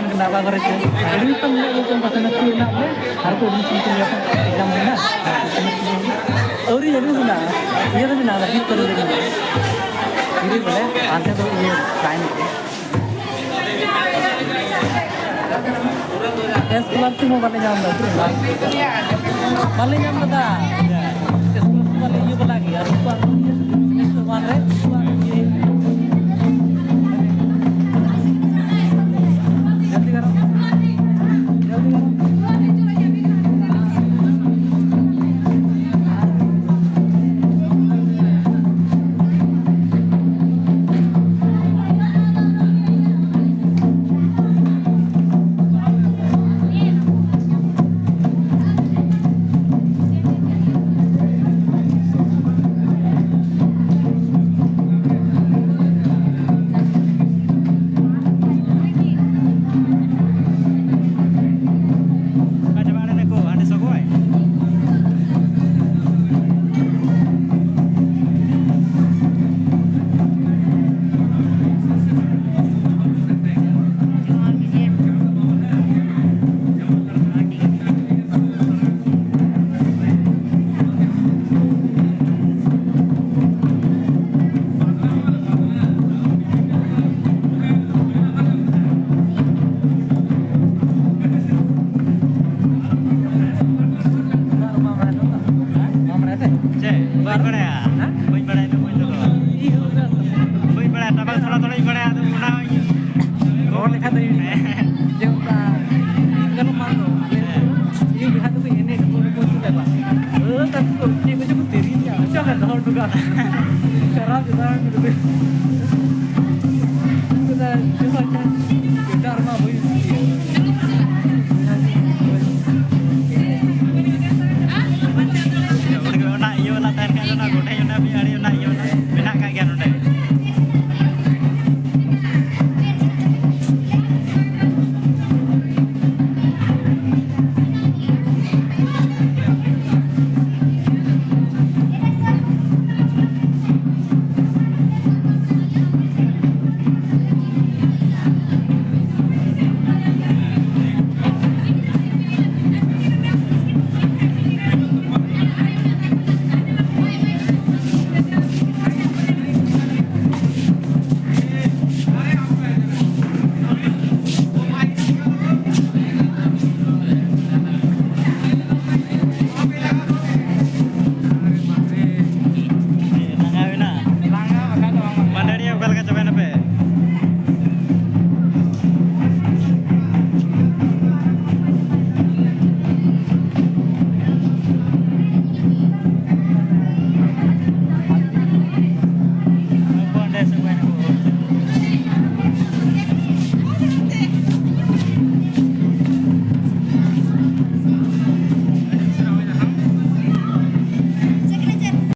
tahun kenapa kerja? Ini kan bukan pasal itu nak le, harus udah sih ya exam mana? Ori jadi mana? Iya tapi nada itu terus jadi. Ini boleh, ada tuh ini kain. Sekolah sih mau balik jam berapa? Balik jam berapa? Sekolah balik juga lagi. Harus buat semester mana? Jadi kan?